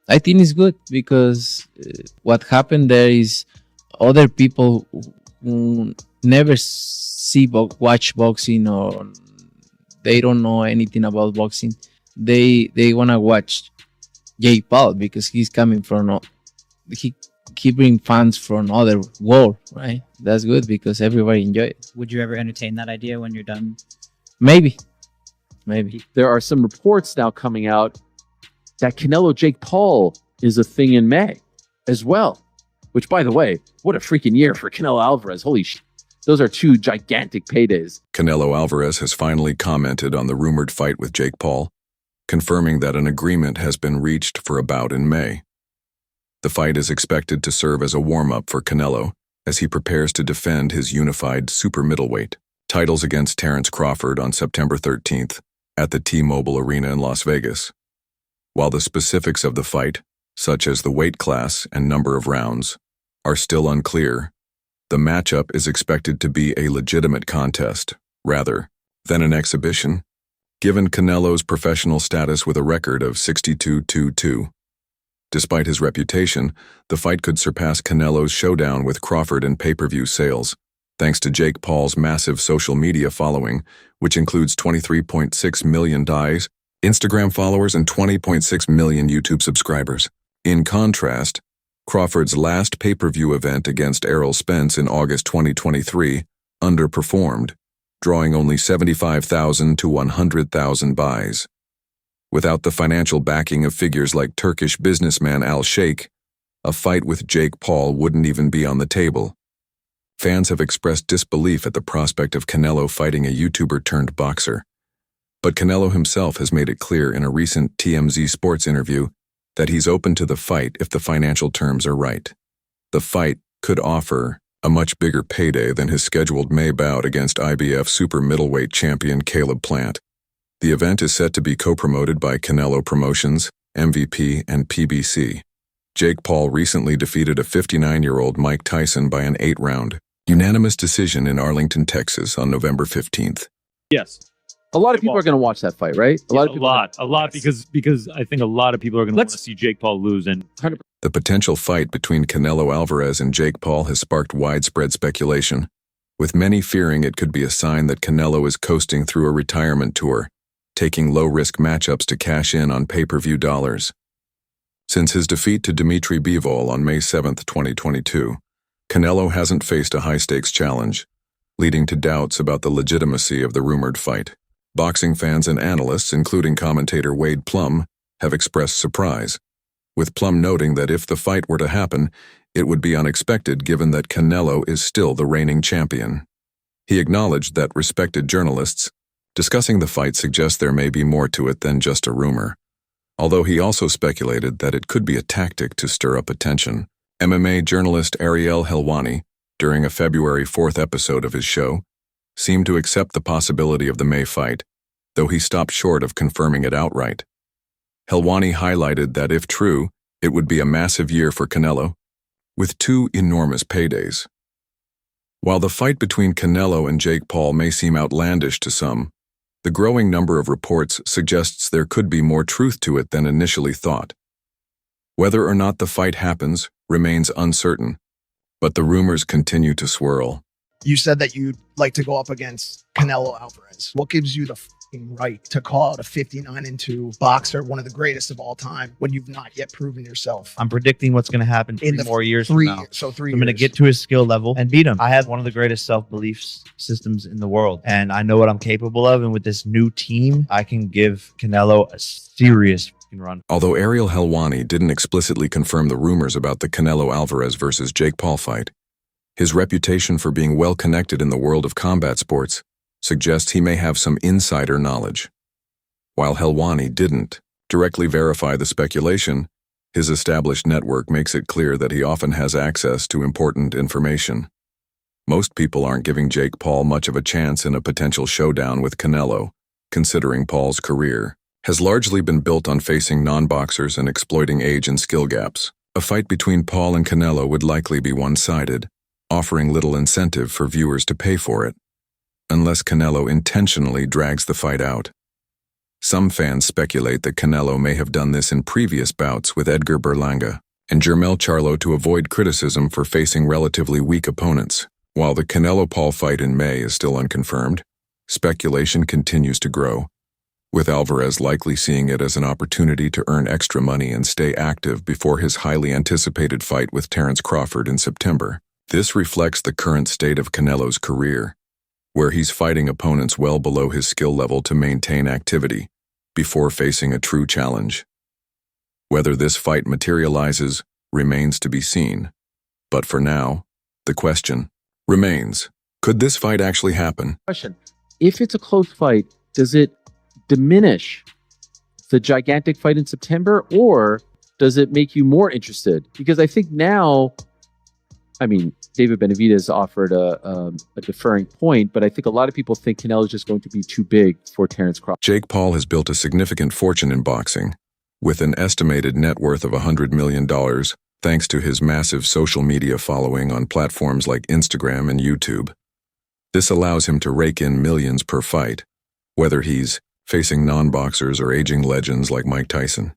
I think it's good because what happened there is other people who never watch boxing, or they don't know anything about boxing. They wanna watch Jake Paul because he's coming from he he bring fans from other world, right? That's good because everybody enjoy it. Would you ever entertain that idea when you're done? Maybe. There are some reports now coming out that Canelo Jake Paul is a thing in May as well. Which, by the way, what a freaking year for Canelo Alvarez. Holy shit. Those are two gigantic paydays. Canelo Alvarez has finally commented on the rumored fight with Jake Paul, confirming that an agreement has been reached for a bout in May. The fight is expected to serve as a warm-up for Canelo as he prepares to defend his unified super middleweight titles against Terence Crawford on September 13th at the T-Mobile Arena in Las Vegas. While the specifics of the fight, such as the weight class and number of rounds, are still unclear, the matchup is expected to be a legitimate contest, rather than an exhibition, given Canelo's professional status with a record of 62-2-2. Despite his reputation, the fight could surpass Canelo's showdown with Crawford in pay-per-view sales, thanks to Jake Paul's massive social media following, which includes 23.6 million Instagram followers and 20.6 million YouTube subscribers. In contrast, Crawford's last pay-per-view event against Errol Spence in August 2023 underperformed, drawing only 75,000 to 100,000 buys. Without the financial backing of figures like Turkish businessman Al Sheikh, a fight with Jake Paul wouldn't even be on the table. Fans have expressed disbelief at the prospect of Canelo fighting a YouTuber-turned-boxer. But Canelo himself has made it clear in a recent TMZ Sports interview that he's open to the fight if the financial terms are right. The fight could offer a much bigger payday than his scheduled May bout against IBF super middleweight champion Caleb Plant. The event is set to be co-promoted by Canelo Promotions, MVP, and PBC. Jake Paul recently defeated a 59-year-old Mike Tyson by an 8-round unanimous decision in Arlington, Texas on November 15th. Yes. A lot of people are going to watch that fight, right? A lot, because I think a lot of people are going to want to see Jake Paul lose. And 100%. The potential fight between Canelo Alvarez and Jake Paul has sparked widespread speculation, with many fearing it could be a sign that Canelo is coasting through a retirement tour, taking low-risk matchups to cash in on pay-per-view dollars. Since his defeat to Dimitri Bivol on May 7, 2022, Canelo hasn't faced a high-stakes challenge, leading to doubts about the legitimacy of the rumored fight. Boxing fans and analysts, including commentator Wade Plum, have expressed surprise, with Plum noting that if the fight were to happen, it would be unexpected given that Canelo is still the reigning champion. He acknowledged that respected journalists discussing the fight suggest there may be more to it than just a rumor, although he also speculated that it could be a tactic to stir up attention. MMA journalist Ariel Helwani, during a February 4th episode of his show, seemed to accept the possibility of the May fight, though he stopped short of confirming it outright. Helwani highlighted that if true, it would be a massive year for Canelo, with 2 enormous paydays. While the fight between Canelo and Jake Paul may seem outlandish to some, the growing number of reports suggests there could be more truth to it than initially thought. Whether or not the fight happens remains uncertain, but the rumors continue to swirl. You said that you'd like to go up against Canelo Alvarez. What gives you the fucking right to call out a 59-2 boxer, one of the greatest of all time, when you've not yet proven yourself? I'm predicting what's going to happen In 3 the more years 3 from now. years. So 3 I'm going to years. get to his skill level and beat him. I have one of the greatest self-belief systems in the world, and I know what I'm capable of. And with this new team, I can give Canelo a serious run. Although Ariel Helwani didn't explicitly confirm the rumors about the Canelo Alvarez versus Jake Paul fight, his reputation for being well-connected in the world of combat sports suggests he may have some insider knowledge. While Helwani didn't directly verify the speculation, his established network makes it clear that he often has access to important information. Most people aren't giving Jake Paul much of a chance in a potential showdown with Canelo, considering Paul's career has largely been built on facing non-boxers and exploiting age and skill gaps. A fight between Paul and Canelo would likely be one-sided, offering little incentive for viewers to pay for it, unless Canelo intentionally drags the fight out. Some fans speculate that Canelo may have done this in previous bouts with Edgar Berlanga and Jermell Charlo to avoid criticism for facing relatively weak opponents. While the Canelo-Paul fight in May is still unconfirmed, speculation continues to grow, with Alvarez likely seeing it as an opportunity to earn extra money and stay active before his highly anticipated fight with Terence Crawford in September. This reflects the current state of Canelo's career, where he's fighting opponents well below his skill level to maintain activity before facing a true challenge. Whether this fight materializes remains to be seen, but for now, the question remains, could this fight actually happen? Question. If it's a close fight, does it diminish the gigantic fight in September, or does it make you more interested? Because I think now, I mean, David Benavidez offered a deferring point, but I think a lot of people think Canelo is just going to be too big for Terence Crawford. Jake Paul has built a significant fortune in boxing, with an estimated net worth of $100 million, thanks to his massive social media following on platforms like Instagram and YouTube. This allows him to rake in millions per fight, whether he's facing non-boxers or aging legends like Mike Tyson.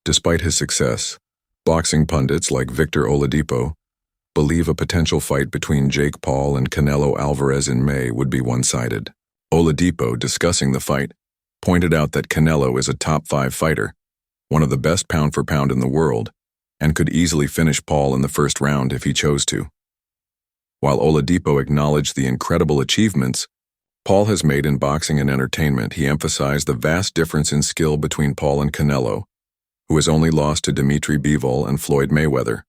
Despite his success, boxing pundits like Victor Oladipo believe a potential fight between Jake Paul and Canelo Alvarez in May would be one-sided. Oladipo, discussing the fight, pointed out that Canelo is a top-5 fighter, one of the best pound-for-pound in the world, and could easily finish Paul in the first round if he chose to. While Oladipo acknowledged the incredible achievements Paul has made in boxing and entertainment, he emphasized the vast difference in skill between Paul and Canelo, who has only lost to Dimitri Bivol and Floyd Mayweather.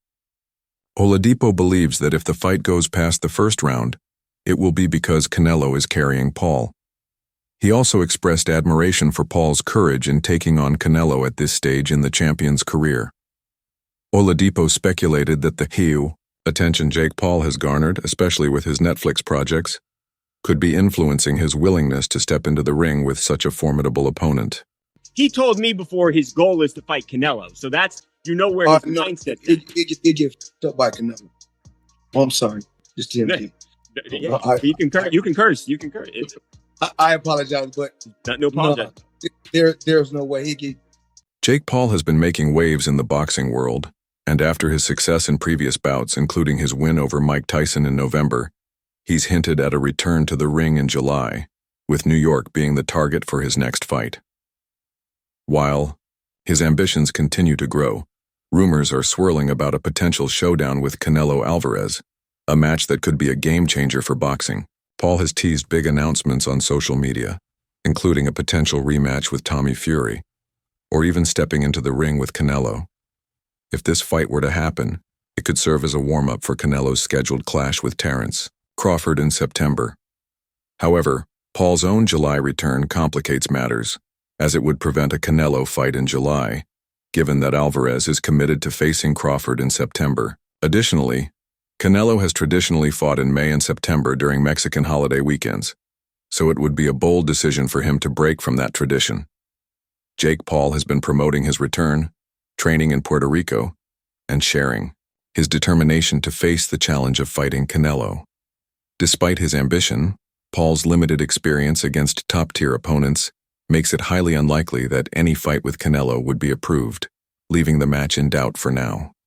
Oladipo believes that if the fight goes past the first round, it will be because Canelo is carrying Paul. He also expressed admiration for Paul's courage in taking on Canelo at this stage in the champion's career. Oladipo speculated that the huge attention Jake Paul has garnered, especially with his Netflix projects, could be influencing his willingness to step into the ring with such a formidable opponent. He told me before his goal is to fight Canelo, so that's, you know, where his mindset is. It gets up by Canelo. Oh, I'm sorry. Just to him. Yeah, you can curse. You can curse. You can curse. I apologize, but no apologize. There's no way he can. Jake Paul has been making waves in the boxing world, and after his success in previous bouts, including his win over Mike Tyson in November, he's hinted at a return to the ring in July, with New York being the target for his next fight. While his ambitions continue to grow, rumors are swirling about a potential showdown with Canelo Alvarez, a match that could be a game-changer for boxing. Paul has teased big announcements on social media, including a potential rematch with Tommy Fury, or even stepping into the ring with Canelo. If this fight were to happen, it could serve as a warm-up for Canelo's scheduled clash with Terence Crawford in September. However, Paul's own July return complicates matters, as it would prevent a Canelo fight in July, given that Alvarez is committed to facing Crawford in September. Additionally, Canelo has traditionally fought in May and September during Mexican holiday weekends, so it would be a bold decision for him to break from that tradition. Jake Paul has been promoting his return, training in Puerto Rico, and sharing his determination to face the challenge of fighting Canelo. Despite his ambition, Paul's limited experience against top-tier opponents makes it highly unlikely that any fight with Canelo would be approved, leaving the match in doubt for now.